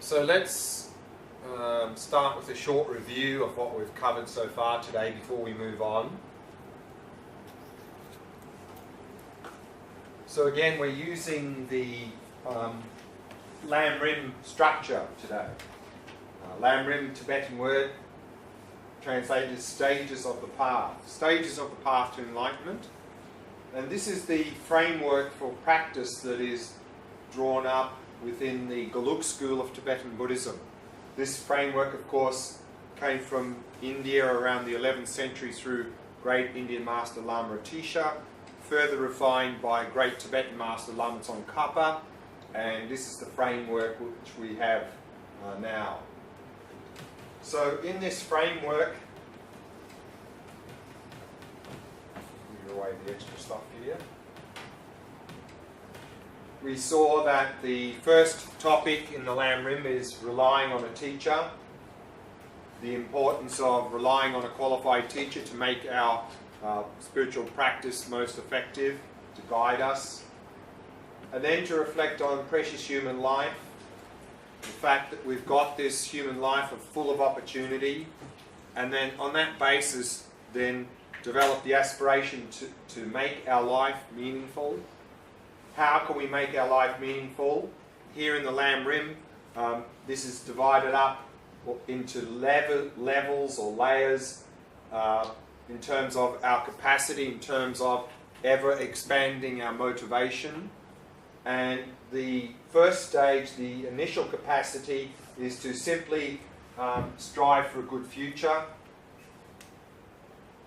So let's start with a short review of what we've covered so far today before we move on. So again, we're using the Lam Rim structure today. Lam Rim, Tibetan word, translated as stages of the path. Stages of the path to enlightenment. And this is the framework for practice that is drawn up within the Gelug school of Tibetan Buddhism. This framework, of course, came from India around the 11th century through great Indian master Lama Atisha, further refined by great Tibetan master Lama Tsongkhapa, and this is the framework which we have now. So in this framework, clear away the extra stuff here. We saw that the first topic in the Lam Rim is relying on a teacher, the importance of relying on a qualified teacher to make our spiritual practice most effective, to guide us, and then to reflect on precious human life, the fact that we've got this human life full of opportunity, and then on that basis then develop the aspiration to make our life meaningful. How can we make our life meaningful? Here in the Lam Rim, this is divided up into levels or layers in terms of our capacity, in terms of ever expanding our motivation. And the first stage, the initial capacity, is to simply strive for a good future.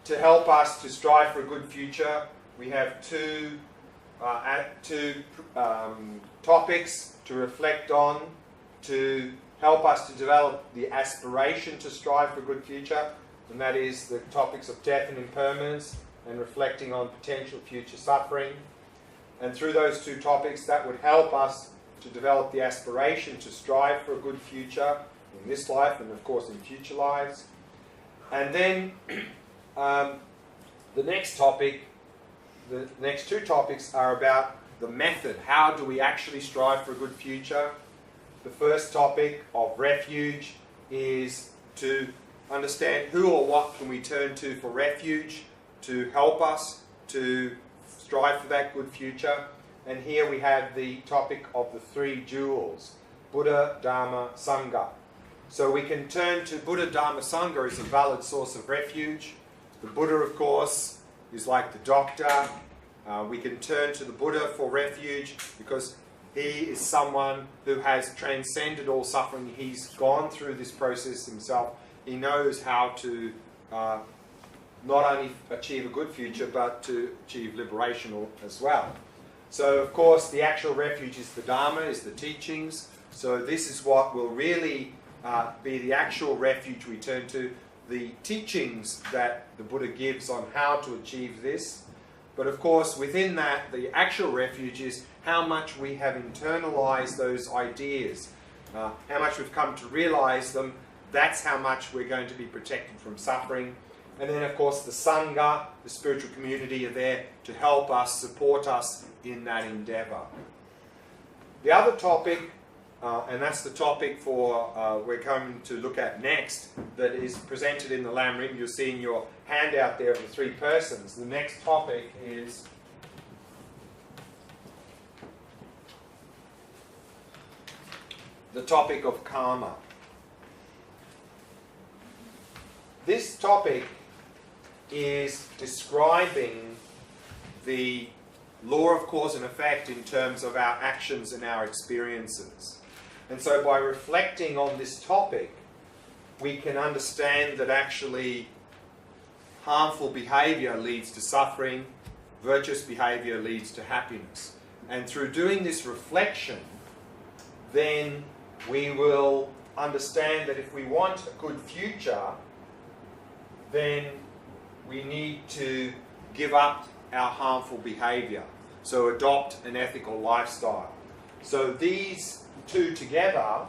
To help us to strive for a good future, we have two topics to reflect on to help us to develop the aspiration to strive for a good future, and that is the topics of death and impermanence and reflecting on potential future suffering. And through those two topics, that would help us to develop the aspiration to strive for a good future in this life and of course in future lives. And then the next topic, the next two topics are about the method. How do we actually strive for a good future? The first topic of refuge is to understand who or what can we turn to for refuge to help us to strive for that good future. And here we have the topic of the three jewels, Buddha, Dharma, Sangha. So we can turn to Buddha, Dharma, Sangha as a valid source of refuge. The Buddha, of course, is like the doctor. We can turn to the Buddha for refuge because he is someone who has transcended all suffering. He's gone through this process himself. He knows how to not only achieve a good future, but to achieve liberation as well. So, of course, the actual refuge is the Dharma, is the teachings. So this is what will really be the actual refuge we turn to, the teachings that the Buddha gives on how to achieve this. But of course, within that, the actual refuge is how much we have internalized those ideas, how much we've come to realize them. That's how much we're going to be protected from suffering. And then, of course, the Sangha, the spiritual community, are there to help us, support us in that endeavor. The other topic, and that's the topic for we're going to look at next, that is presented in the Lam Rim. You'll see in your handout there of the three persons. The next topic is the topic of karma. This topic is describing the law of cause and effect in terms of our actions and our experiences. And so by reflecting on this topic, we can understand that actually harmful behavior leads to suffering, virtuous behavior leads to happiness. And through doing this reflection, then we will understand that if we want a good future, then we need to give up our harmful behavior. So adopt an ethical lifestyle. So these two together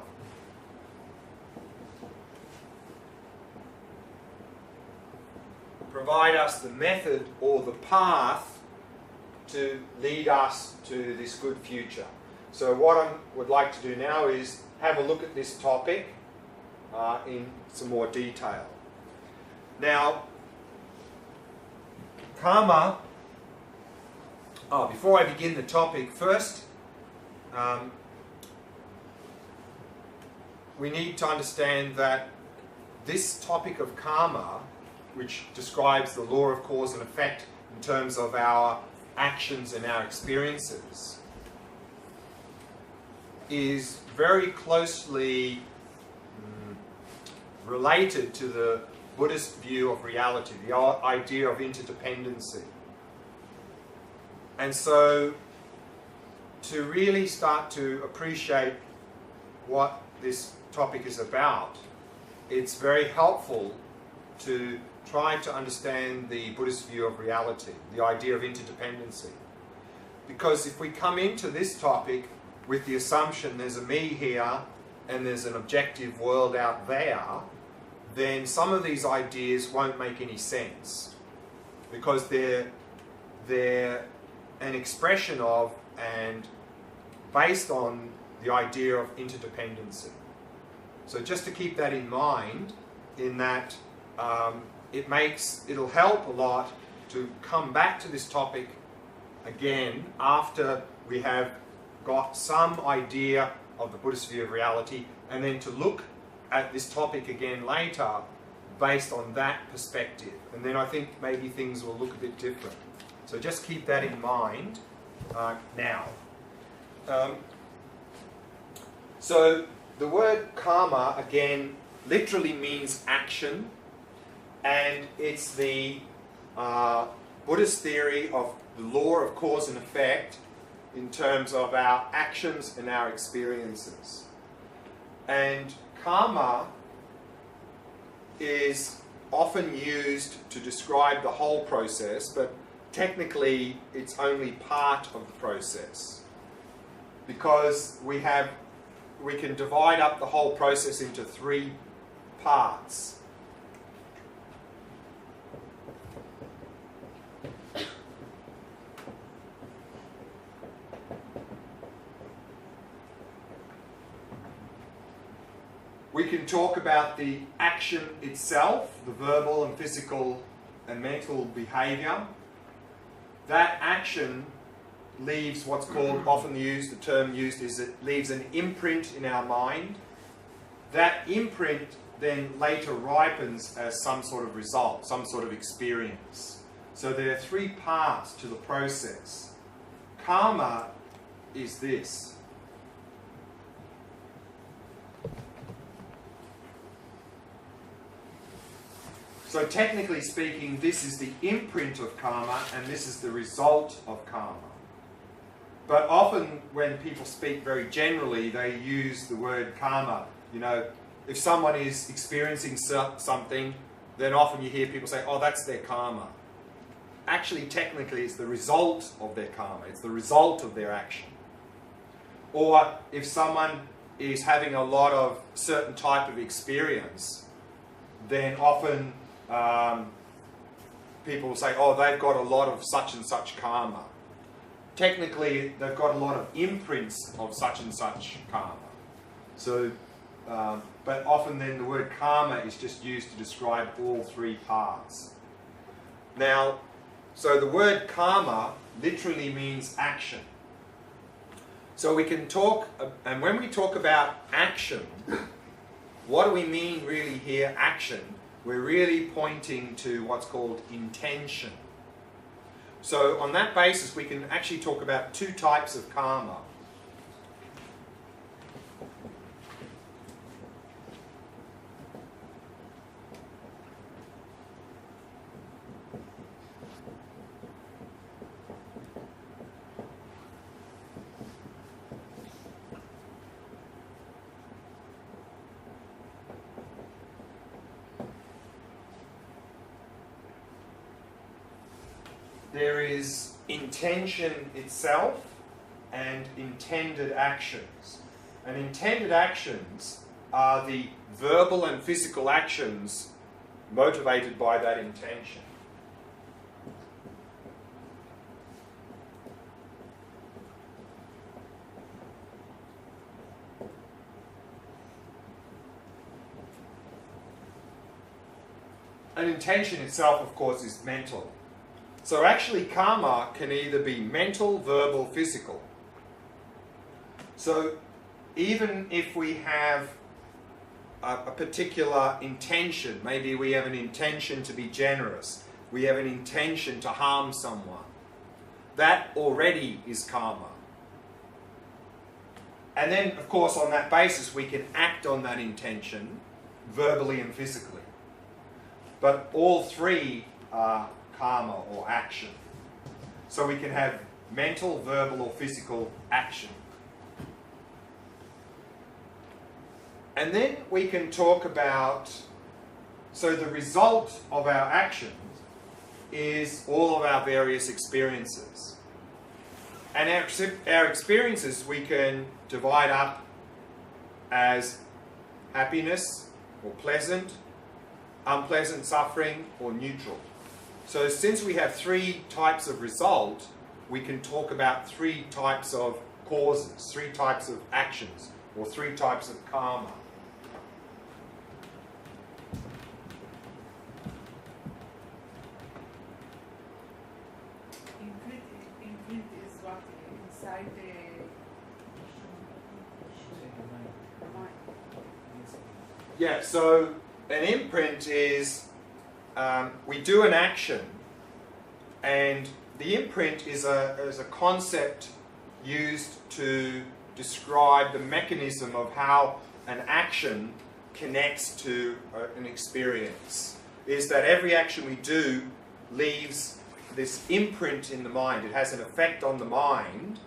provide us the method or the path to lead us to this good future. So what I would like to do now is have a look at this topic in some more detail. Now, karma, before I begin the topic, first we need to understand that this topic of karma, which describes the law of cause and effect in terms of our actions and our experiences, is very closely related to the Buddhist view of reality, the idea of interdependency. And so, to really start to appreciate what this topic is about, it's very helpful to try to understand the Buddhist view of reality, the idea of interdependency. Because if we come into this topic with the assumption there's a me here and there's an objective world out there, then some of these ideas won't make any sense, because they're an expression of and based on the idea of interdependency. So just to keep that in mind, in that it'll help a lot to come back to this topic again after we have got some idea of the Buddhist view of reality, and then to look at this topic again later based on that perspective. And then I think maybe things will look a bit different. So just keep that in mind now. So the word karma, again, literally means action, and it's the Buddhist theory of the law of cause and effect in terms of our actions and our experiences. And karma is often used to describe the whole process, but technically it's only part of the process, because we can divide up the whole process into 3 parts. We can talk about the action itself, the verbal and physical and mental behavior. That action leaves what's called, often used, the term used is it leaves an imprint in our mind. That imprint then later ripens as some sort of result, some sort of experience. So there are 3 parts to the process. Karma is this. So technically speaking, this is the imprint of karma, and this is the result of karma. But often when people speak very generally, they use the word karma. You know, if someone is experiencing something, then often you hear people say, oh, that's their karma. Actually, technically, it's the result of their karma. It's the result of their action. Or if someone is having a lot of certain type of experience, then often people will say, oh, they've got a lot of such and such karma. Technically, they've got a lot of imprints of such and such karma. So, but often then the word karma is just used to describe all 3 parts. Now, so the word karma literally means action. So we can talk, and when we talk about action, what do we mean really here, action? We're really pointing to what's called intention. So on that basis, we can actually talk about 2 types of karma. There is intention itself and intended actions. And intended actions are the verbal and physical actions motivated by that intention. an intention itself, of course, is mental. So actually karma can either be mental, verbal, physical. So even if we have a particular intention, maybe we have an intention to be generous, we have an intention to harm someone, that already is karma. And then, of course, on that basis, we can act on that intention, verbally and physically. But all three are karma or action. So we can have mental, verbal, or physical action. And then we can talk about, so the result of our actions is all of our various experiences. And our experiences we can divide up as happiness or pleasant, unpleasant, suffering, or neutral. So since we have three types of result, we can talk about three types of causes, three types of actions, or three types of karma. Imprint is what inside the mind. Yeah, so an imprint is we do an action, and the imprint is a concept used to describe the mechanism of how an action connects to an experience. Is that every action we do leaves this imprint in the mind. It has an effect on the mind,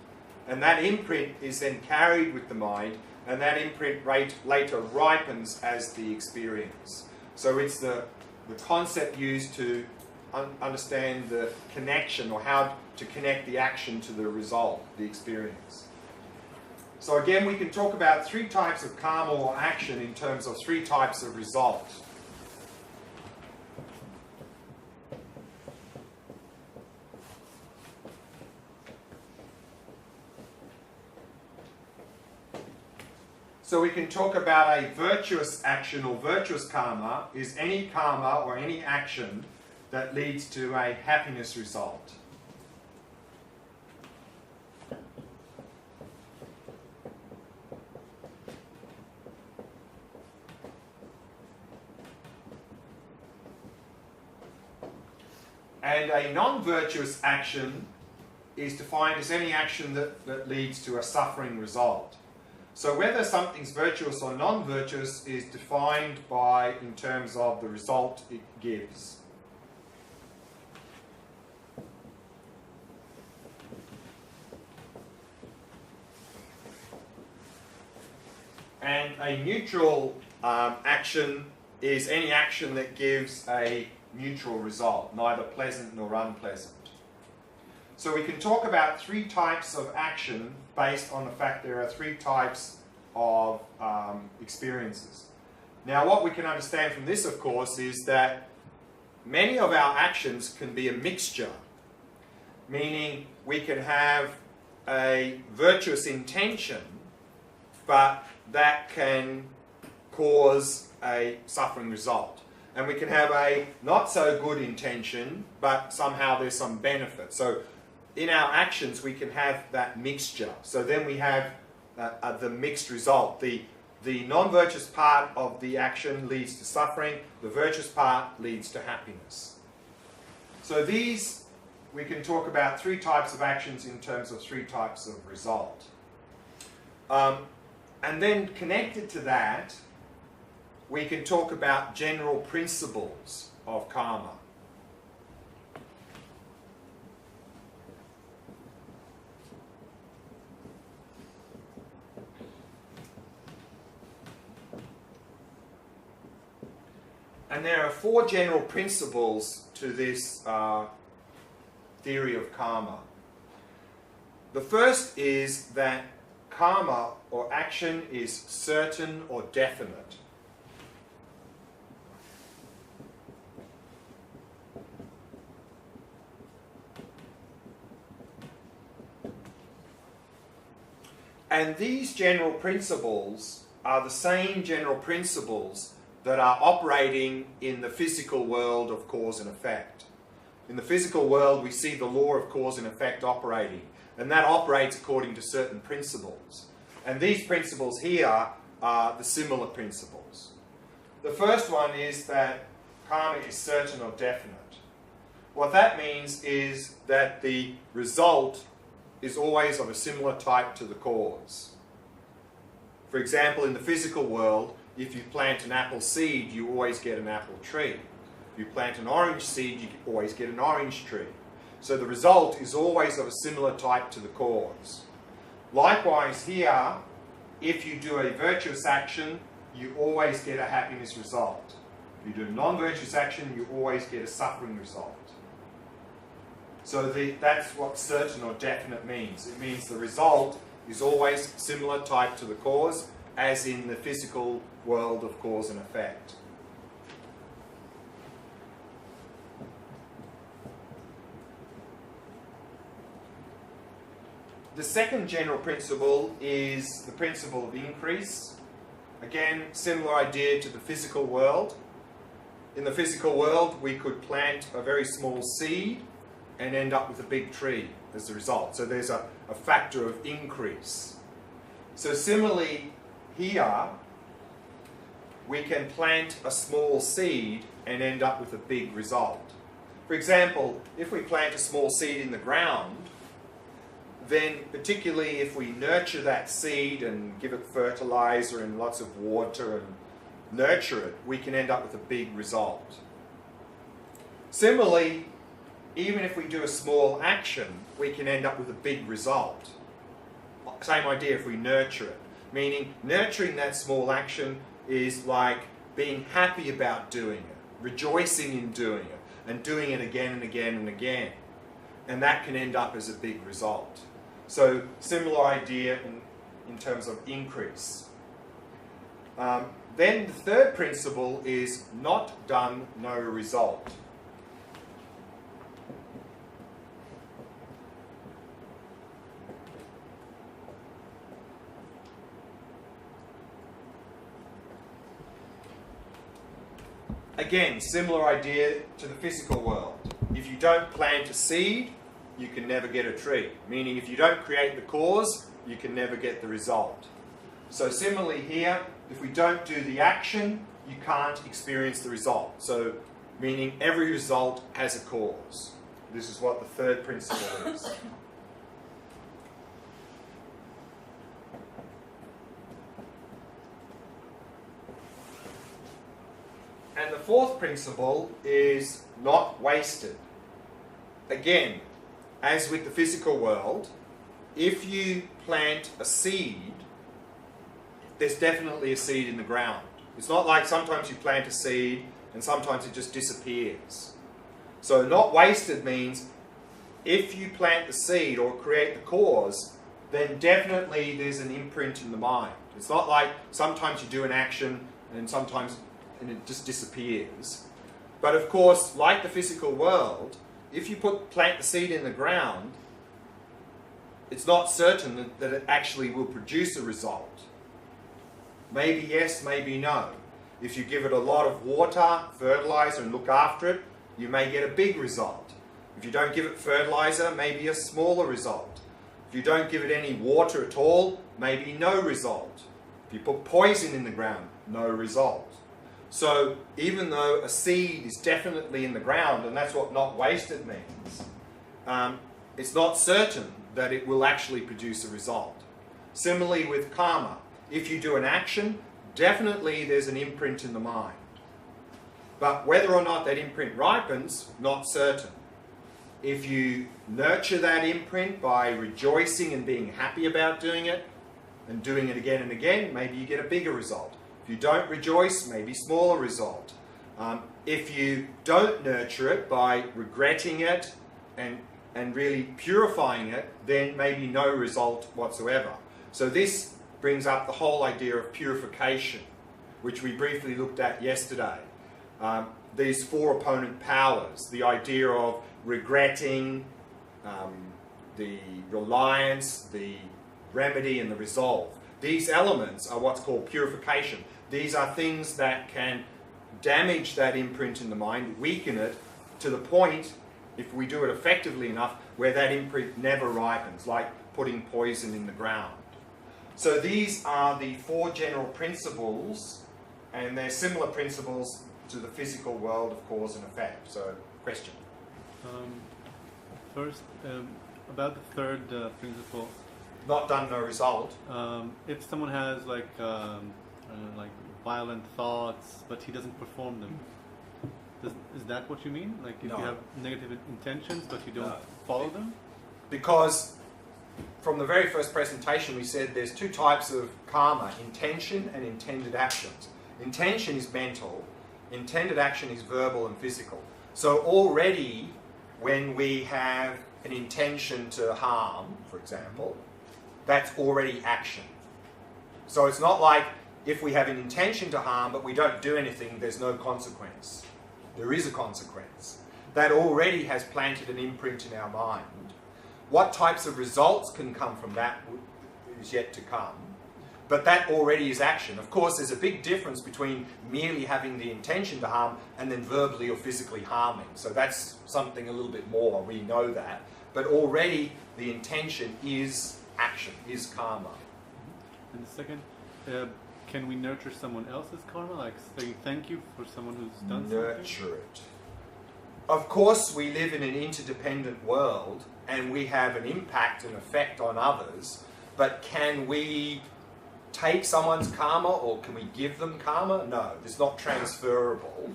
and that imprint is then carried with the mind, and that imprint later ripens as the experience. So it's the concept used to understand the connection, or how to connect the action to the result, the experience. So again, we can talk about three types of karma or action in terms of three types of result. So we can talk about a virtuous action or virtuous karma is any karma or any action that leads to a happiness result. And a non-virtuous action is defined as any action that leads to a suffering result. So whether something's virtuous or non-virtuous is defined by, in terms of the result it gives. And a neutral action is any action that gives a neutral result, neither pleasant nor unpleasant. So we can talk about three types of action based on the fact there are three types of experiences. Now what we can understand from this, of course, is that many of our actions can be a mixture, meaning we can have a virtuous intention, but that can cause a suffering result. And we can have a not so good intention, but somehow there's some benefit. So in our actions, we can have that mixture. So then we have the mixed result. The non-virtuous part of the action leads to suffering. The virtuous part leads to happiness. So these, we can talk about three types of actions in terms of three types of result. And then connected to that, we can talk about general principles of karma. And there are four general principles to this theory of karma. The first is that karma or action is certain or definite. And these general principles are the same general principles that are operating in the physical world of cause and effect. In the physical world, we see the law of cause and effect operating, and that operates according to certain principles. And these principles here are the similar principles. The first one is that karma is certain or definite. What that means is that the result is always of a similar type to the cause. For example, in the physical world, if you plant an apple seed, you always get an apple tree. If you plant an orange seed, you always get an orange tree. So the result is always of a similar type to the cause. Likewise here, if you do a virtuous action, you always get a happiness result. If you do a non-virtuous action, you always get a suffering result. So that's what certain or definite means. It means the result is always similar type to the cause, as in the physical world of cause and effect. The second general principle is the principle of increase. Again, similar idea to the physical world. In the physical world, we could plant a very small seed and end up with a big tree as a result. So there's a factor of increase. So similarly, here, we can plant a small seed and end up with a big result. For example, if we plant a small seed in the ground, then particularly if we nurture that seed and give it fertilizer and lots of water and nurture it, we can end up with a big result. Similarly, even if we do a small action, we can end up with a big result. Same idea if we nurture it. Meaning, nurturing that small action is like being happy about doing it, rejoicing in doing it, and doing it again and again and again. And that can end up as a big result. So, similar idea in terms of increase. Then the third principle is not done, no result. Again, similar idea to the physical world. If you don't plant a seed, you can never get a tree. Meaning if you don't create the cause, you can never get the result. So similarly here, if we don't do the action, you can't experience the result. So meaning every result has a cause. This is what the third principle is. And the fourth principle is not wasted. Again, as with the physical world, if you plant a seed, there's definitely a seed in the ground. It's not like sometimes you plant a seed and sometimes it just disappears. So not wasted means if you plant the seed or create the cause, then definitely there's an imprint in the mind. It's not like sometimes you do an action and sometimes and it just disappears. But of course, like the physical world, if you plant the seed in the ground, it's not certain that it actually will produce a result. Maybe yes, maybe no. If you give it a lot of water, fertilizer, and look after it, you may get a big result. If you don't give it fertilizer, maybe a smaller result. If you don't give it any water at all, maybe no result. If you put poison in the ground, no result. So even though a seed is definitely in the ground, and that's what not wasted means, it's not certain that it will actually produce a result. Similarly with karma, if you do an action, definitely there's an imprint in the mind. But whether or not that imprint ripens, not certain. If you nurture that imprint by rejoicing and being happy about doing it, and doing it again and again, maybe you get a bigger result. If you don't rejoice, maybe smaller result. If you don't nurture it by regretting it and really purifying it, then maybe no result whatsoever. So this brings up the whole idea of purification, which we briefly looked at yesterday. These four opponent powers, the idea of regretting, the reliance, the remedy, and the resolve. These elements are what's called purification. These are things that can damage that imprint in the mind, weaken it to the point, if we do it effectively enough, where that imprint never ripens, like putting poison in the ground. So these are the 4 general principles, and they're similar principles to the physical world of cause and effect. So, question? First, about the third principle. Not done, no result. If someone has like violent thoughts, but he doesn't perform them, is that what you mean? Like if No. you have negative intentions, but you don't follow them? Because from the very first presentation we said there's 2 types of karma, intention and intended actions. Intention is mental, intended action is verbal and physical. So already when we have an intention to harm, for example, that's already action. So it's not like if we have an intention to harm but we don't do anything, there's no consequence. There is a consequence. That already has planted an imprint in our mind. What types of results can come from that is yet to come. But that already is action. Of course, there's a big difference between merely having the intention to harm and then verbally or physically harming. So that's something a little bit more. We know that. But already the intention is action, is karma. And the second, can we nurture someone else's karma? Like saying thank you for someone who's done something? Nurture it. Of course, we live in an interdependent world and we have an impact and effect on others, but can we take someone's karma or can we give them karma? No, it's not transferable.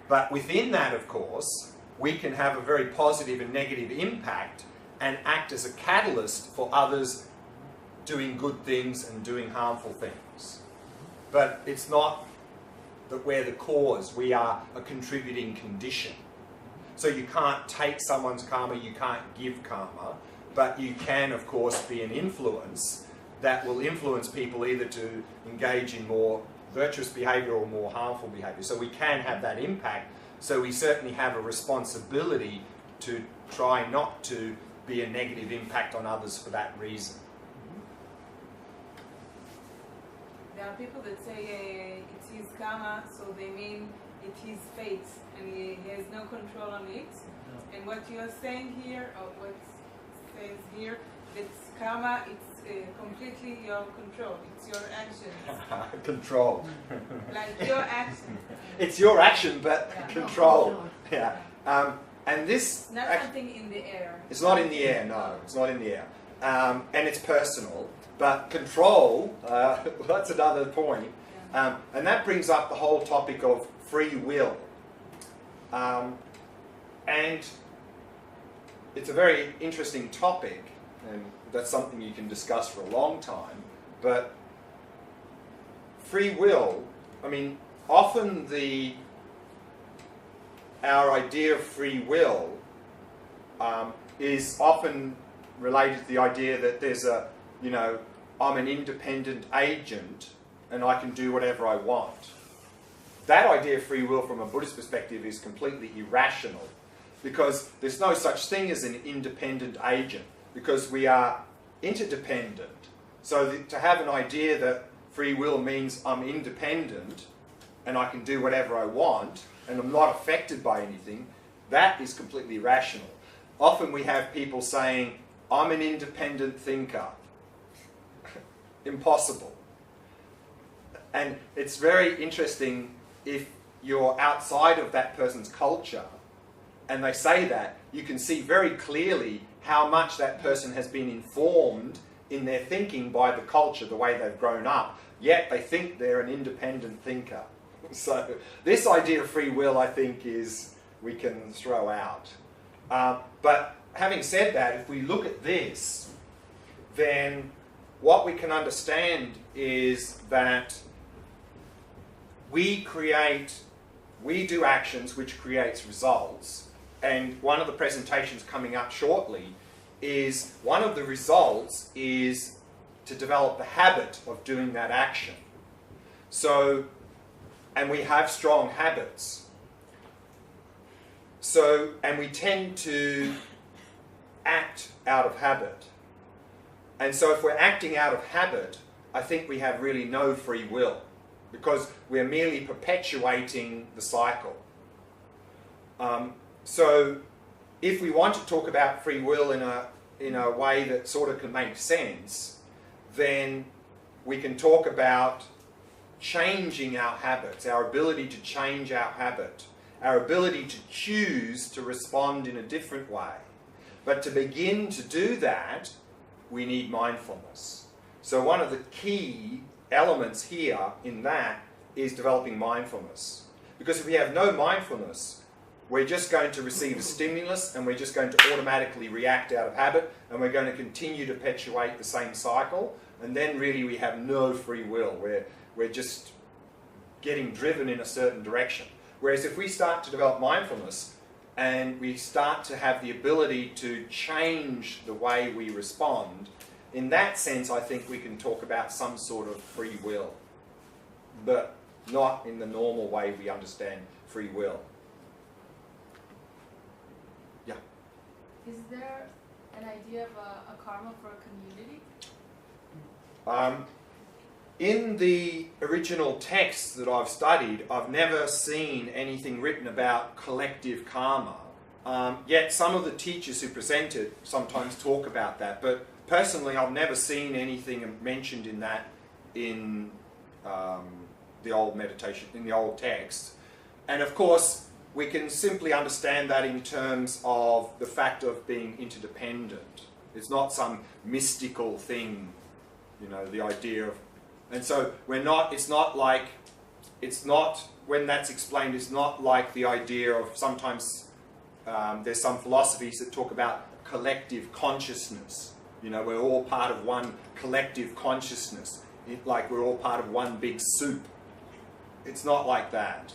But within that, of course, we can have a very positive and negative impact and act as a catalyst for others doing good things and doing harmful things. But it's not that we're the cause, we are a contributing condition. So you can't take someone's karma, you can't give karma, but you can, of course, be an influence that will influence people either to engage in more virtuous behavior or more harmful behavior. So we can have that impact. So we certainly have a responsibility to try not to be a negative impact on others for that reason. There are people that say it's his karma, so they mean it's his fate, and he has no control on it. And what you are saying here, or what says here, that karma, it's completely your control. It's your action. Control. Like your action. It's your action, but Yeah. control. Yeah. And this... Not something in the air. It's not in the air, no. It's not in the air. And it's personal. But control, that's another point. And that brings up the whole topic of free will. And it's a very interesting topic, and that's something you can discuss for a long time. But free will, I mean, often our idea of free will is often related to the idea that there's a, I'm an independent agent and I can do whatever I want. That idea of free will from a Buddhist perspective is completely irrational, because there's no such thing as an independent agent, because we are interdependent. So to have an idea that free will means I'm independent and I can do whatever I want and I'm not affected by anything, that is completely irrational. Often we have people saying, I'm an independent thinker. Impossible. And it's very interesting if you're outside of that person's culture and they say that, you can see very clearly how much that person has been informed in their thinking by the culture, the way they've grown up, yet they think they're an independent thinker. So this idea of free will, I think, we can throw out. But having said that, if we look at this, then what we can understand is that we do actions which creates results. And one of the presentations coming up shortly is one of the results is to develop the habit of doing that action. So, and we have strong habits. So, and we tend to act out of habit. And so if we're acting out of habit, I think we have really no free will. because we're merely perpetuating the cycle. So if we want to talk about free will in a way that sort of can make sense, then we can talk about changing our habits, our ability to change our habit, our ability to choose to respond in a different way. But to begin to do that, we need mindfulness. So one of the key elements here in that is developing mindfulness. Because if we have no mindfulness, we're just going to receive a stimulus and we're just going to automatically react out of habit, and we're going to continue to perpetuate the same cycle, and then really we have no free will. We're just getting driven in a certain direction. Whereas if we start to develop mindfulness and we start to have the ability to change the way we respond, in that sense I think we can talk about some sort of free will, but not in the normal way we understand free will. Yeah? Is there an idea of a karma for a community? In the original texts that I've studied, I've never seen anything written about collective karma. Yet some of the teachers who present it sometimes talk about that. But personally, I've never seen anything mentioned in that in the old meditation, in the old text. And of course, we can simply understand that in terms of the fact of being interdependent. It's not some mystical thing, you know, the idea of. And so when that's explained, it's not like the idea of sometimes there's some philosophies that talk about collective consciousness. You know, we're all part of one collective consciousness, like we're all part of one big soup. It's not like that.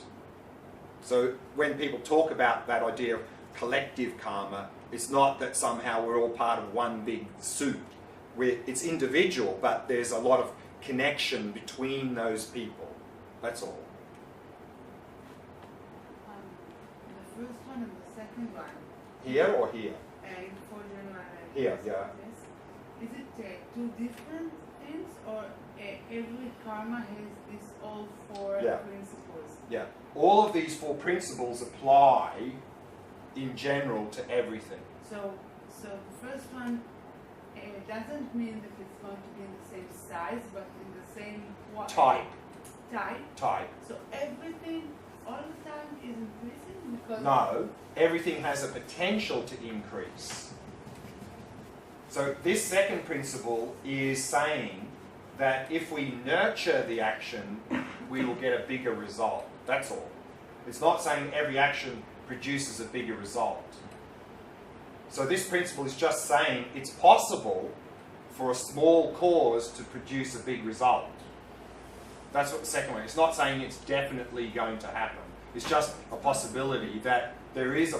So when people talk about that idea of collective karma, it's not that somehow we're all part of one big soup. It's individual, but there's a lot of connection between those people. That's all. The first one and the second one. Here or here? For German. Here, yeah. Yes. Is it two different things, or every karma has these all four principles? Yeah. All of these four principles apply in general to everything. So the first one doesn't mean that it's going to be in the same size, but in the same type. Type. So everything all the time is increasing because no, everything has a potential to increase. So this second principle is saying that if we nurture the action, we will get a bigger result. That's all. It's not saying every action produces a bigger result. So this principle is just saying it's possible for a small cause to produce a big result. That's what the second one is. It's not saying it's definitely going to happen. It's just a possibility that there is a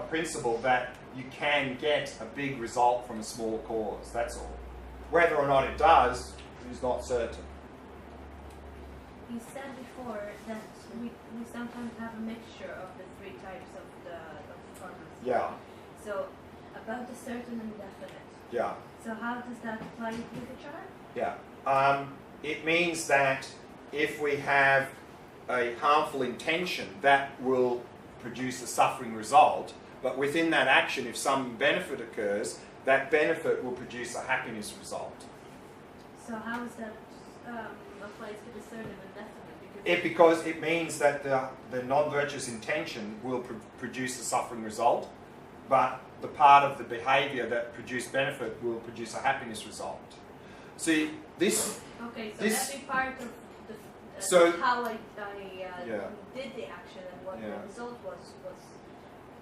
principle that you can get a big result from a small cause. That's all. Whether or not it does is not certain. You said before that we sometimes have a mixture of the three types of the karmas. Yeah. So about the certain and definite. Yeah. So how does that apply with each other? Yeah. It means that if we have a harmful intention, that will produce a suffering result. But within that action, if some benefit occurs, that benefit will produce a happiness result. So how is that applies to the certain and definite? Because it means that the non-virtuous intention will produce a suffering result, but the part of the behaviour that produced benefit will produce a happiness result. See, this... Okay, so every part of how I did the action and what the result was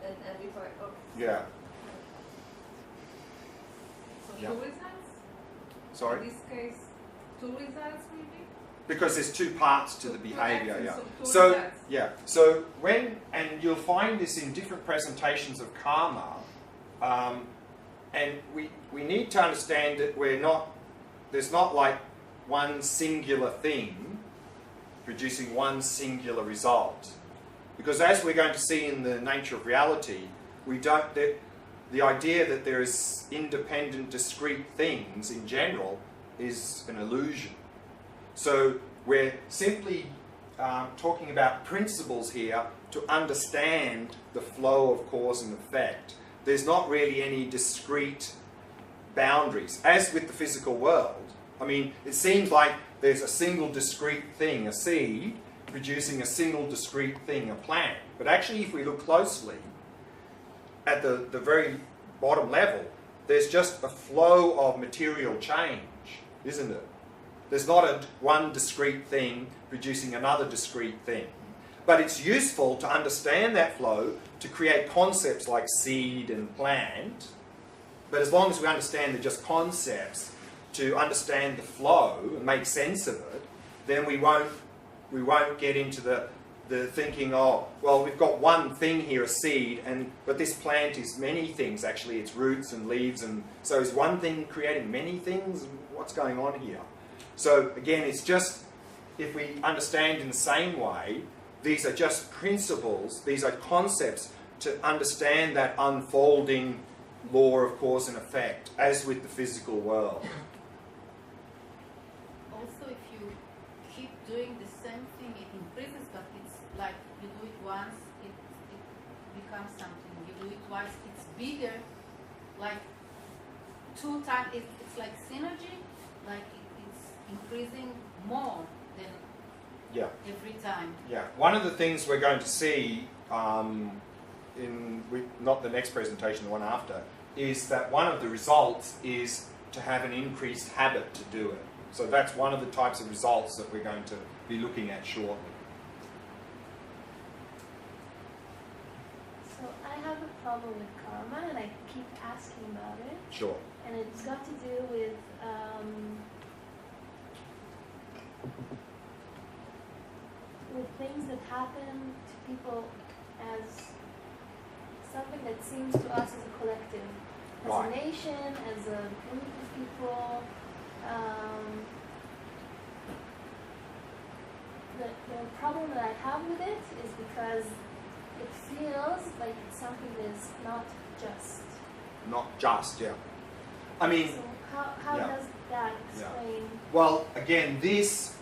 in every part of... Yeah. So two results? Sorry? In this case, two results maybe? Because there's two parts to the behaviour, actions, yeah. so So, results. yeah. So and you'll find this in different presentations of karma, and we need to understand that there's not like one singular thing producing one singular result. Because as we're going to see in the nature of reality, the idea that there is independent, discrete things in general is an illusion. So We're simply talking about principles here to understand the flow of cause and effect. There's not really any discrete boundaries. As with the physical world, I mean, it seems like there's a single discrete thing, a seed, producing a single discrete thing, a plant. But actually, if we look closely, at the very bottom level, there's just a flow of material change, isn't it? There's not one discrete thing producing another discrete thing. But it's useful to understand that flow to create concepts like seed and plant. But as long as we understand they're just concepts, to understand the flow and make sense of it, then we won't get into the thinking, oh, well, we've got one thing here, a seed, but this plant is many things, actually. It's roots and leaves, and so is one thing creating many things? What's going on here? So again, it's just, if we understand in the same way, these are just principles, these are concepts to understand that unfolding law of cause and effect, as with the physical world. Also, if you keep doing the same thing, it increases, but it's like you do it once, it becomes something. You do it twice, it's bigger. Like 2 times, it's like synergy, like it's increasing more than every time. Yeah, one of the things we're going to see not the next presentation, the one after, is that one of the results is to have an increased habit to do it. So that's one of the types of results that we're going to be looking at shortly. So I have a problem with karma, and I keep asking about it. Sure. And it's got to do with things that happen to people as something that seems to us as a collective, as Right. a nation, as a group of people. The problem that I have with it is because it feels like it's something that is not just. Not just, yeah. I mean, So how yeah. does that explain? well, again, this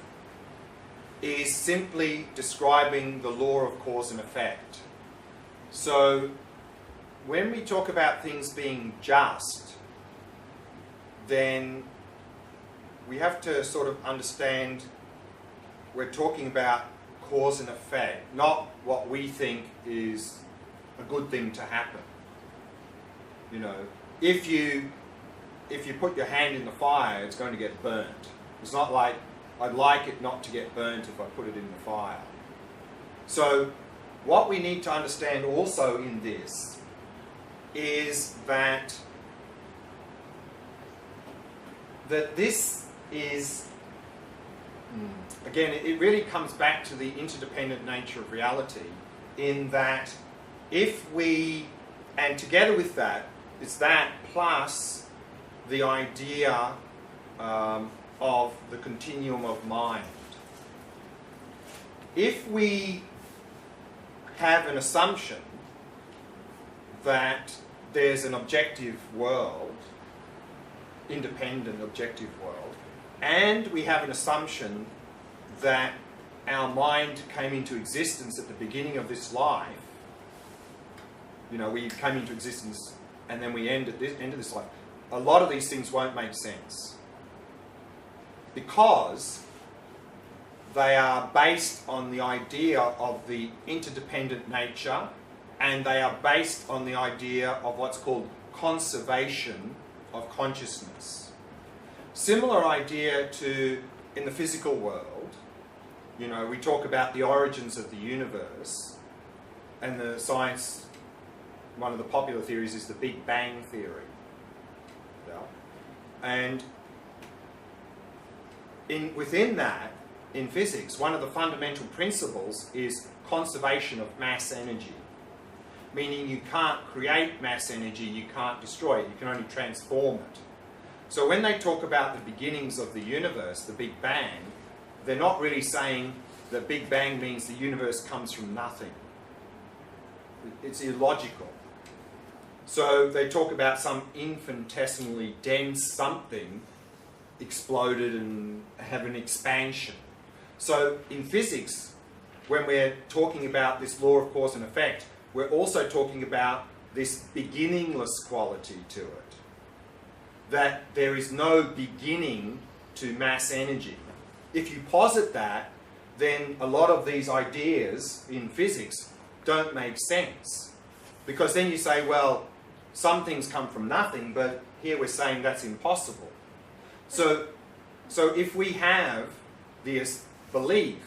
is simply describing the law of cause and effect. So when we talk about things being just, then we have to sort of understand we're talking about cause and effect, not what we think is a good thing to happen. You know, if you put your hand in the fire, it's going to get burnt. It's not like I'd like it not to get burnt if I put it in the fire. So what we need to understand also in this is that this is, again, it really comes back to the interdependent nature of reality, in that if we, and together with that, it's that plus the idea of the continuum of mind. If we have an assumption that there's an objective world, independent objective world, and we have an assumption that our mind came into existence at the beginning of this life, you know, we came into existence and then we end at this life, a lot of these things won't make sense, because they are based on the idea of the interdependent nature, and they are based on the idea of what's called conservation of consciousness. Similar idea to in the physical world. You know, we talk about the origins of the universe, and the science, one of the popular theories is the Big Bang theory. Yeah. And within that, in physics, one of the fundamental principles is conservation of mass energy. Meaning you can't create mass energy, you can't destroy it, you can only transform it. So when they talk about the beginnings of the universe, the Big Bang, they're not really saying that Big Bang means the universe comes from nothing. It's illogical. So they talk about some infinitesimally dense something exploded and have an expansion. So in physics, when we're talking about this law of cause and effect, we're also talking about this beginningless quality to it. That there is no beginning to mass energy. If you posit that, then a lot of these ideas in physics don't make sense. Because then you say, well, some things come from nothing, but here we're saying that's impossible. So if we have this belief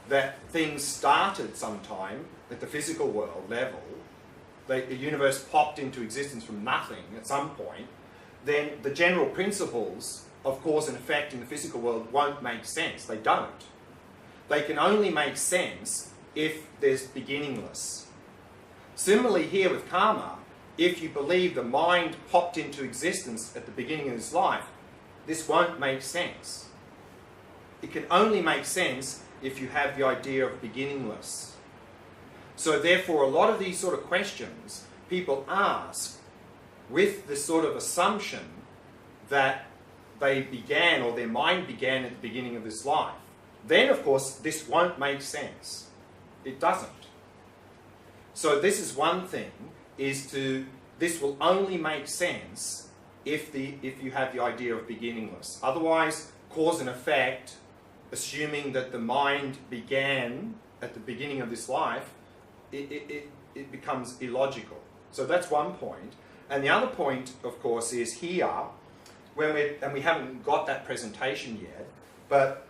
that things started sometime at the physical world level, the universe popped into existence from nothing at some point, then the general principles of cause and effect in the physical world won't make sense. They don't. They can only make sense if there's beginningless. Similarly here with karma, if you believe the mind popped into existence at the beginning of this life, this won't make sense. It can only make sense if you have the idea of beginningless. So therefore, a lot of these sort of questions people ask with the sort of assumption that they began, or their mind began at the beginning of this life. Then, of course, this won't make sense. It doesn't. So this is one thing, this will only make sense if you have the idea of beginningless. Otherwise, cause and effect, assuming that the mind began at the beginning of this life, it becomes illogical. So that's one point. And the other point, of course, is here, and we haven't got that presentation yet, but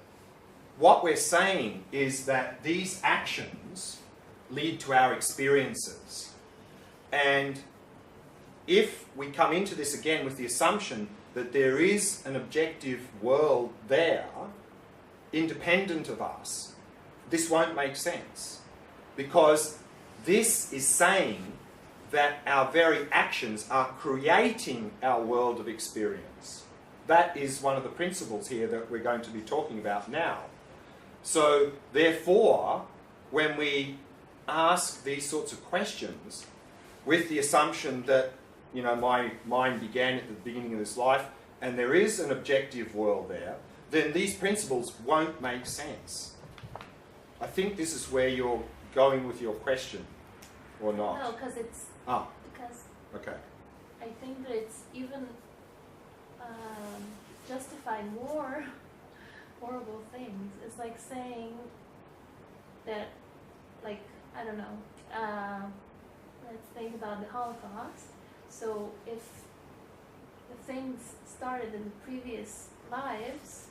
what we're saying is that these actions lead to our experiences. And if we come into this again with the assumption that there is an objective world there, independent of us, this won't make sense. Because this is saying that our very actions are creating our world of experience. That is one of the principles here that we're going to be talking about now. So, therefore, when we ask these sorts of questions with the assumption that, you know, my mind began at the beginning of this life and there is an objective world there, then these principles won't make sense. I think this is where you're going with your question, or not? No, because it's... Because okay. I think that it's even justifying more horrible things. It's like saying that, like, I don't know, let's think about the Holocaust. So if the things started in the previous lives,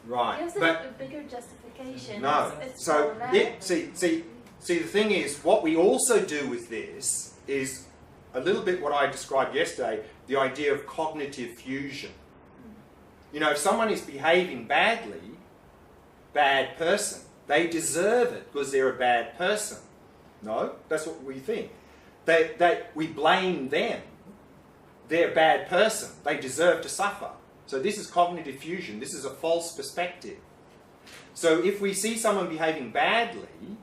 right, gives it a bigger justification. No, so see, the thing is, what we also do with this is a little bit what I described yesterday, the idea of cognitive fusion. You know, if someone is behaving badly, bad person, they deserve it because they're a bad person. No, that's what we think. We blame them. They're a bad person. They deserve to suffer. So this is cognitive fusion. This is a false perspective. So if we see someone behaving badly,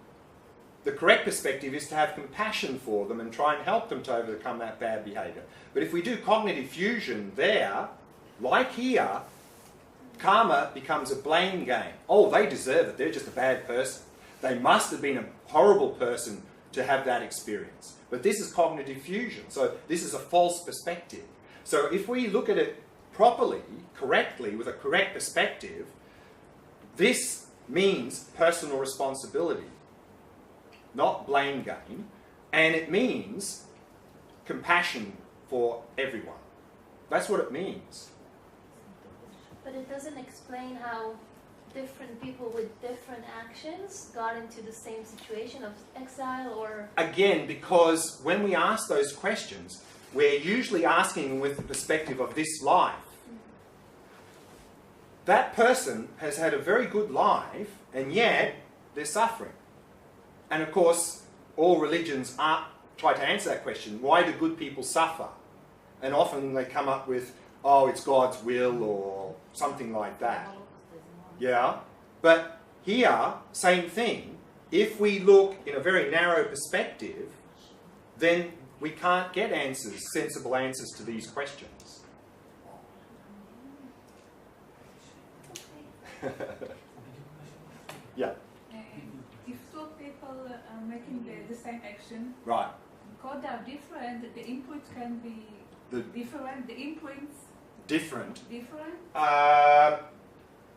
the correct perspective is to have compassion for them and try and help them to overcome that bad behaviour. But if we do cognitive fusion there, like here, karma becomes a blame game. Oh, they deserve it. They're just a bad person. They must have been a horrible person to have that experience. But this is cognitive fusion. So this is a false perspective. So if we look at it properly, correctly, with a correct perspective, this means personal responsibility, not blame game, and it means compassion for everyone. That's what it means. But it doesn't explain how different people with different actions got into the same situation of exile or... Again, because when we ask those questions, we're usually asking with the perspective of this life. That person has had a very good life, and yet they're suffering. And of course, all religions try to answer that question. Why do good people suffer? And often they come up with, oh, it's God's will or something like that. Yeah? But here, same thing. If we look in a very narrow perspective, then we can't get answers, sensible answers to these questions. Yeah. If two people are making the same action, Right. because they are different, the inputs can be different. The imprints Different. different.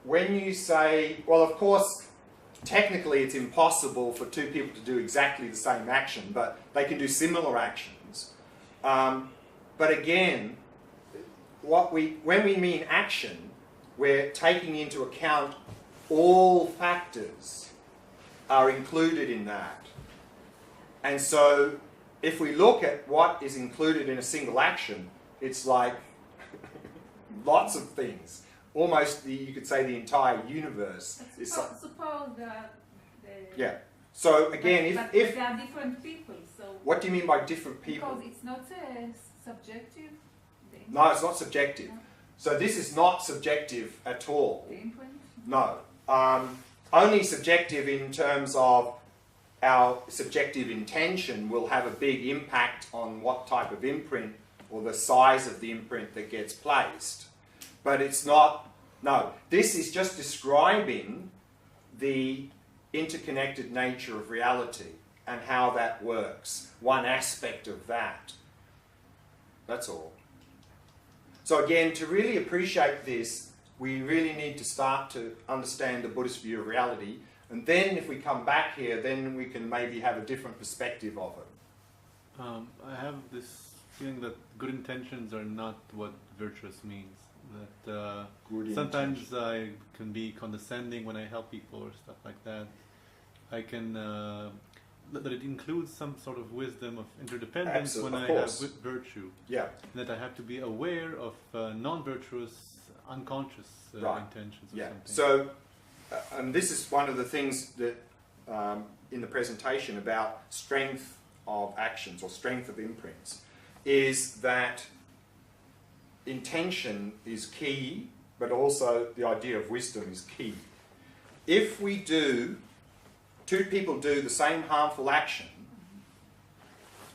When you say, well, of course, technically it's impossible for two people to do exactly the same action, but they can do similar actions. But again, when we mean action, we're taking into account all factors are included in that. And so if we look at what is included in a single action, it's like lots of things. Almost, you could say, the entire universe. Suppose that. Yeah. So again, but if they are different people, so. What do you mean by different people? Because it's not subjective. No, it's not subjective. No. So this is not subjective at all. The imprint. No. Only subjective in terms of our subjective intention will have a big impact on what type of imprint or the size of the imprint that gets placed. But it's not, no, this is just describing the interconnected nature of reality and how that works. One aspect of that. That's all. So again, to really appreciate this, we really need to start to understand the Buddhist view of reality. And then if we come back here, then we can maybe have a different perspective of it. I have this feeling that good intentions are not what virtuous means. That sometimes I can be condescending when I help people or stuff like that. I can that it includes some sort of wisdom of interdependence when I have virtue. Yeah. That I have to be aware of non-virtuous, unconscious intentions or something. So, and this is one of the things that in the presentation about strength of actions or strength of imprints, is that intention is key, but also the idea of wisdom is key. If two people do the same harmful action,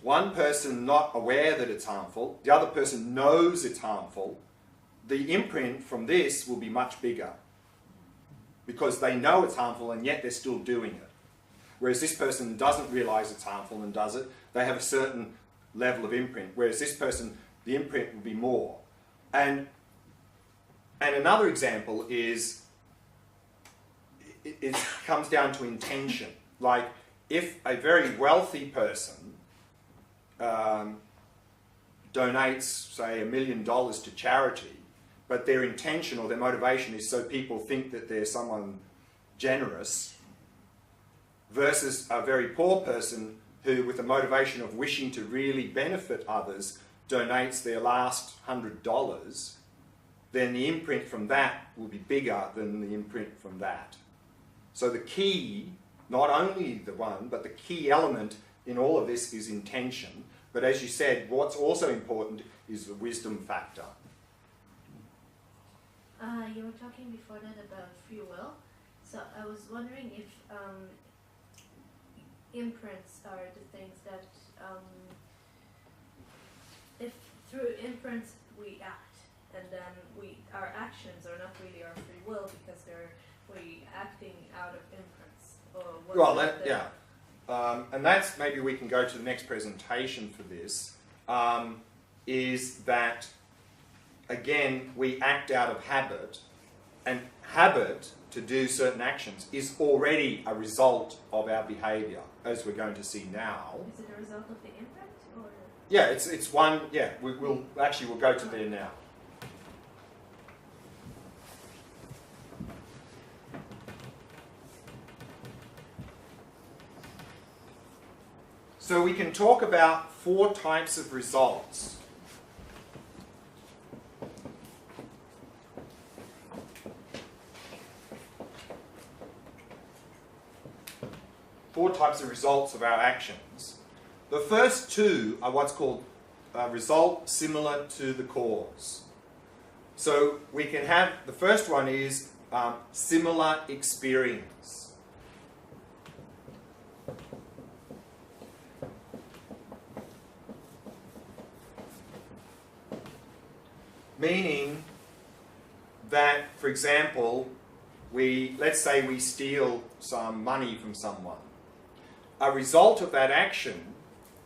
one person not aware that it's harmful, the other person knows it's harmful, the imprint from this will be much bigger because they know it's harmful and yet they're still doing it. Whereas this person doesn't realise it's harmful and does it, they have a certain level of imprint, whereas this person, the imprint will be more. And another example is, it comes down to intention. Like, if a very wealthy person donates, say, $1 million to charity, but their intention or their motivation is so people think that they're someone generous, versus a very poor person who, with the motivation of wishing to really benefit others, donates their last $100, then the imprint from that will be bigger than the imprint from that. So the key, not only the one, but the key element in all of this is intention. But as you said, what's also important is the wisdom factor. You were talking before that about free will. So I was wondering if imprints are the things that, if through imprints we act, and then our actions are not really our free will because we're acting out of imprints. Or Well, and that's, maybe we can go to the next presentation for this, is that, again, we act out of habit, and habit to do certain actions is already a result of our behaviour, as we're going to see now. Is it a result of the imprint? Or? Yeah, it's one, yeah, we'll go to there now. So we can talk about 4 types of results. Four types of results of our actions. The first 2 are what's called a result similar to the cause. So we can have, the first one is similar experience. Meaning that, for example, let's say we steal some money from someone. A result of that action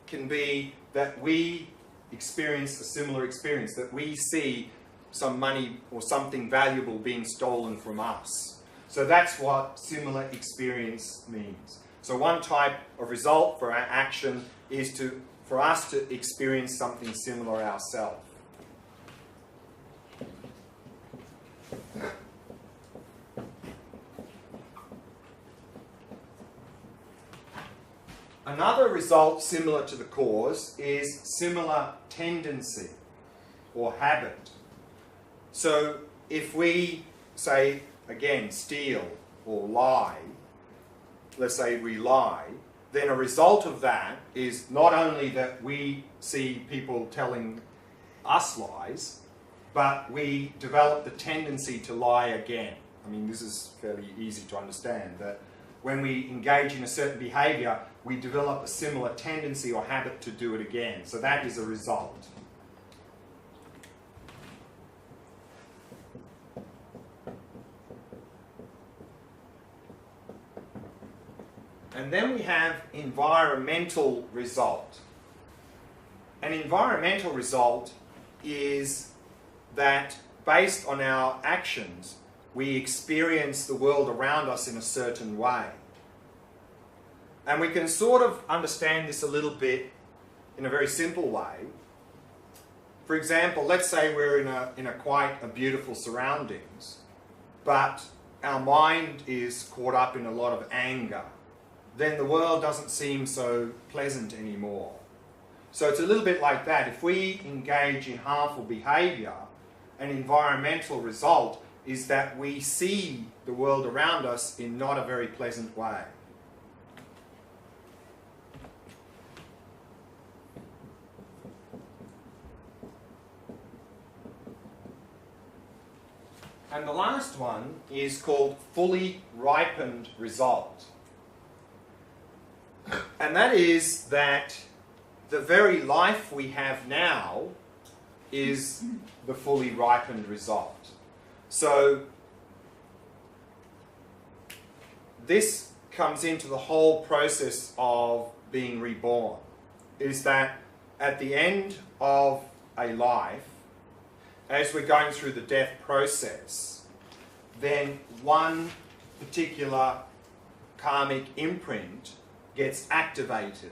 can be that we experience a similar experience, that we see some money or something valuable being stolen from us. So that's what similar experience means. So one type of result for our action is for us to experience something similar ourselves. Another result similar to the cause is similar tendency or habit. So if we say, again, steal or lie, let's say we lie, then a result of that is not only that we see people telling us lies, but we develop the tendency to lie again. I mean, this is fairly easy to understand, that when we engage in a certain behaviour, we develop a similar tendency or habit to do it again. So that is a result. And then we have environmental result. An environmental result is that based on our actions, we experience the world around us in a certain way. And we can sort of understand this a little bit in a very simple way. For example, let's say we're in a quite a beautiful surroundings, but our mind is caught up in a lot of anger. Then the world doesn't seem so pleasant anymore. So it's a little bit like that. If we engage in harmful behaviour, an environmental result is that we see the world around us in not a very pleasant way. And the last one is called fully ripened result. And that is that the very life we have now is the fully ripened result. So this comes into the whole process of being reborn, is that at the end of a life, as we're going through the death process, then one particular karmic imprint gets activated.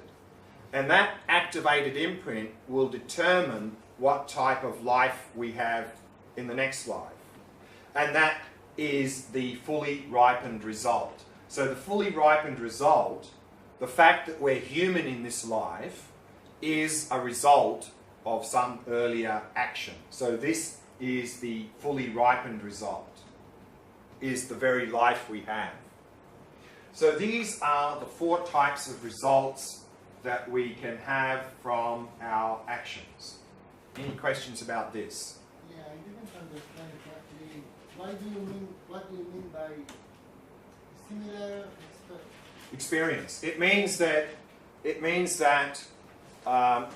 And that activated imprint will determine what type of life we have in the next life. And that is the fully ripened result. So the fully ripened result, the fact that we're human in this life, is a result of some earlier action. So this is the fully ripened result, is the very life we have. So these are the 4 types of results that we can have from our actions. Any questions about this? Yeah, I didn't understand exactly. What do you mean by similar experience? It means that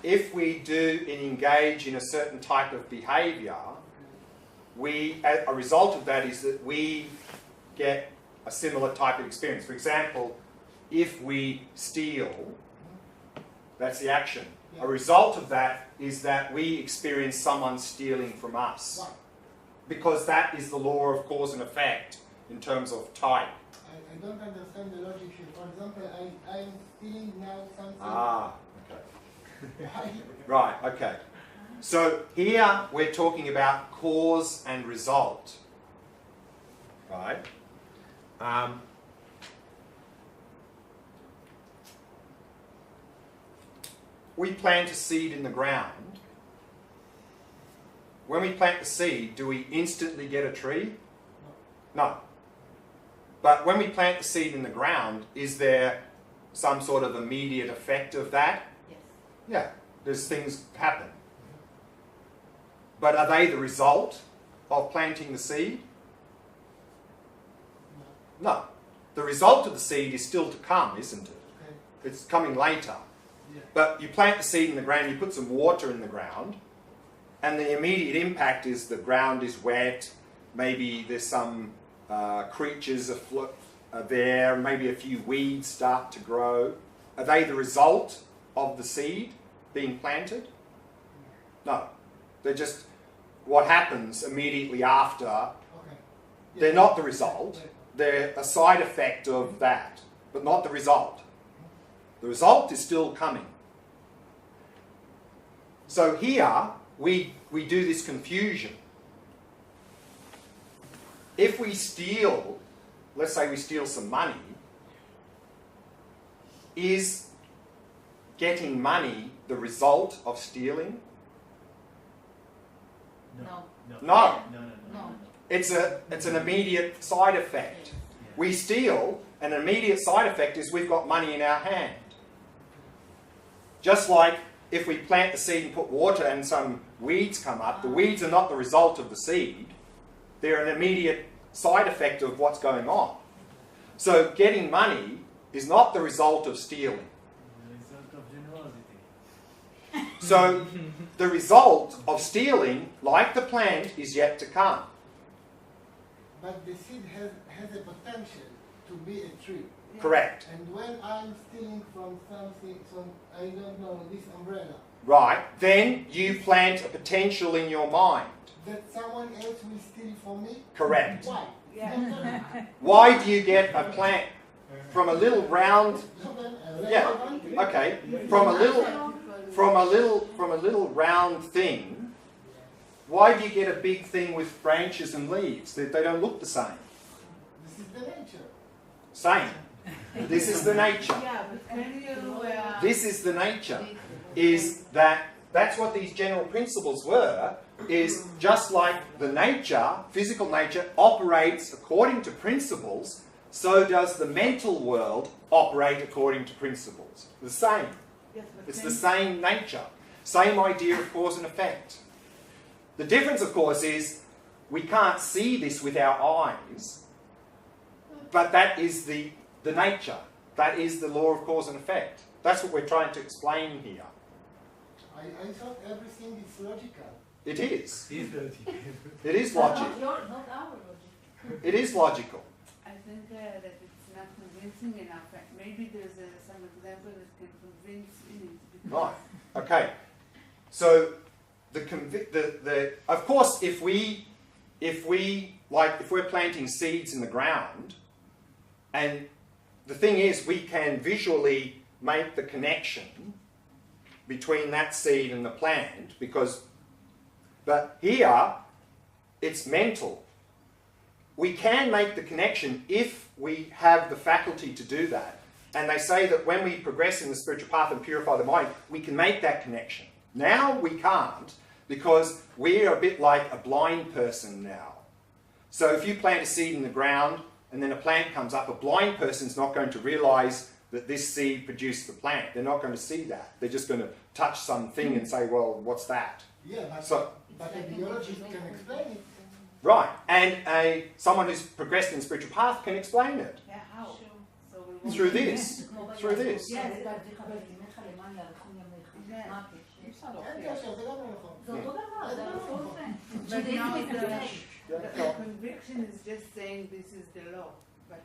if we do and engage in a certain type of behaviour, a result of that is that we get a similar type of experience. For example, if we steal, that's the action. Yeah. A result of that is that we experience someone stealing from us. Why? Because that is the law of cause and effect in terms of type. I don't understand the logic here. For example, I'm stealing now something. Ah, okay. Right, okay. So here we're talking about cause and result. Right? We plant a seed in the ground. When we plant the seed, do we instantly get a tree? No. But when we plant the seed in the ground, is there some sort of immediate effect of that? Yes. Yeah, there's things happen. But are they the result of planting the seed? No. The result of the seed is still to come, isn't it? Okay. It's coming later. Yeah. But you plant the seed in the ground, you put some water in the ground, and the immediate impact is the ground is wet, maybe there's some creatures are there, maybe a few weeds start to grow. Are they the result of the seed being planted? No. They're just what happens immediately after. Okay. They're not the result. They're a side effect of that, but not the result. The result is still coming. So here, we do this confusion. If we steal, let's say we steal some money, is getting money the result of stealing? No. No. No. It's an immediate side effect. We steal, and an immediate side effect is we've got money in our hand. Just like if we plant the seed and put water and some weeds come up, the weeds are not the result of the seed. They're an immediate side effect of what's going on. So getting money is not the result of stealing. The result of generosity. So the result of stealing, like the plant, is yet to come. But the seed has a potential to be a tree. Correct. And when I'm stealing from something, I don't know, this umbrella, Right. Then you plant a potential in your mind. that someone else will steal from me? Correct. Why? Yeah. Why do you get a plant from a little round? Yeah. Okay. From a little round thing. Why do you get a big thing with branches and leaves? They don't look the same. This is the nature. Same. This is the nature. Yeah, but can you... This is the nature. Is that's what these general principles were, is just like the nature, physical nature, operates according to principles, so does the mental world operate according to principles. The same. Yes, but It's can the same nature. Same idea of cause and effect. The difference, of course, is we can't see this with our eyes, but that is the nature. That is the law of cause and effect. That's what we're trying to explain here. I thought everything is logical. It is. logical. It is logic. Not our logic. It is logical. I think that it's not convincing enough. Maybe there's some example that can convince in it. because- Right. Okay. So of course, if we're planting seeds in the ground, and the thing is, we can visually make the connection between that seed and the plant, but here, it's mental. We can make the connection if we have the faculty to do that. And they say that when we progress in the spiritual path and purify the mind, we can make that connection. Now we can't, because we're a bit like a blind person now. So if you plant a seed in the ground and then a plant comes up, a blind person's not going to realize that this seed produced the plant. They're not going to see that. They're just going to touch something and say, well, what's that? Yeah, but a biologist can explain it. Right. And someone who's progressed in the spiritual path can explain it. Yeah, how? So we won't- Through this. Through this. Yes, but אין קשר, זה גם לא נכון. זה אותו דבר, זה אותו זה. But Today now we can the, say. the conviction is just saying this is the law. But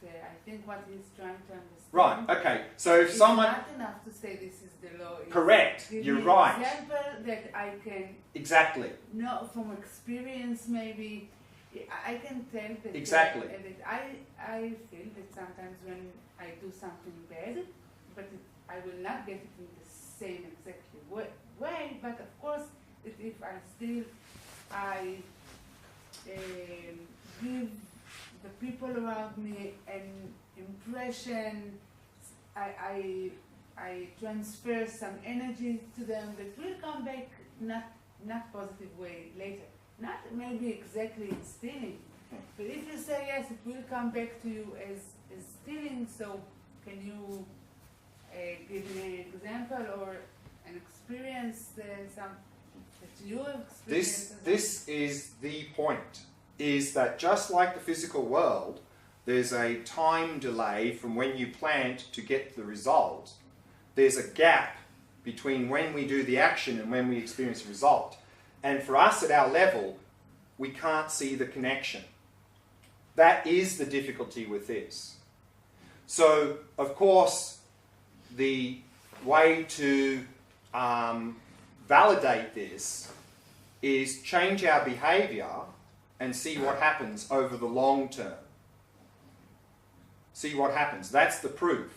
I think what he's trying to understand. Right. Okay. So if it's someone... not enough to say this is the law. It's Correct. give You're me right. An example that I can Exactly. know from experience, maybe I can tell that. Exactly. That I feel that sometimes when I do something bad, but I will not get it in the same exactly way. But of course, if I still give the people around me an impression, I transfer some energy to them that will come back not positive way later. Not maybe exactly in stealing, but if you say yes, it will come back to you as stealing. So can you give me an example or an experience that you have experienced? This is the point, is that just like the physical world, there's a time delay from when you plant to get the result. There's a gap between when we do the action and when we experience the result. And for us at our level, we can't see the connection. That is the difficulty with this. So, of course, the way to validate this is change our behavior and see what happens over the long term. See what happens. That's the proof.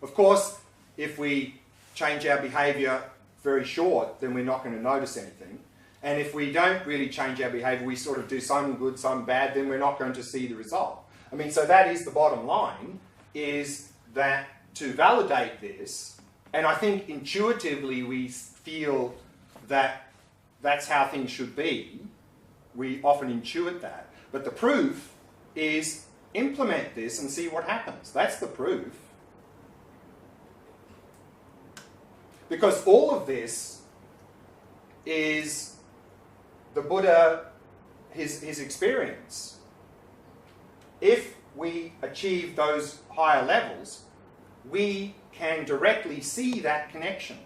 Of course, if we change our behavior very short, then we're not going to notice anything. And if we don't really change our behavior, we sort of do some good, some bad, then we're not going to see the result. I mean, so that is the bottom line, is that to validate this, and I think intuitively we feel that that's how things should be. We often intuit that. But the proof is implement this and see what happens. That's the proof. Because all of this is the Buddha, his experience. If we achieve those higher levels, we can directly see that connection.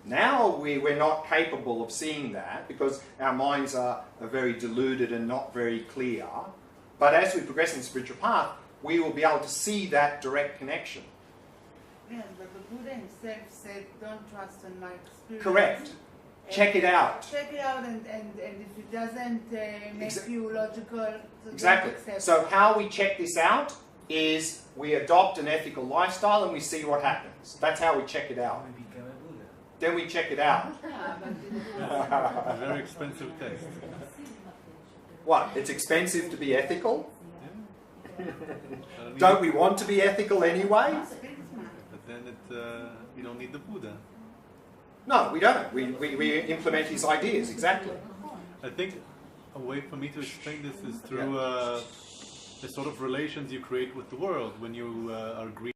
Now we're not capable of seeing that because our minds are very deluded and not very clear. But as we progress in the spiritual path, we will be able to see that direct connection. Yes, but the Buddha himself said, don't trust on my experience. Correct. Check it out. Check it out, and if it doesn't make you logical, so exactly. don't accept So it. how we check this out is we adopt an ethical lifestyle and we see what happens. That's how we check it out. We become a Buddha. Then we check it out. A very expensive test. What? It's expensive to be ethical? Yeah. Don't we want to be ethical anyway? But then you don't need the Buddha. No, we don't. We implement his ideas, exactly. I think a way for me to explain this is through the sort of relations you create with the world when you are greedy.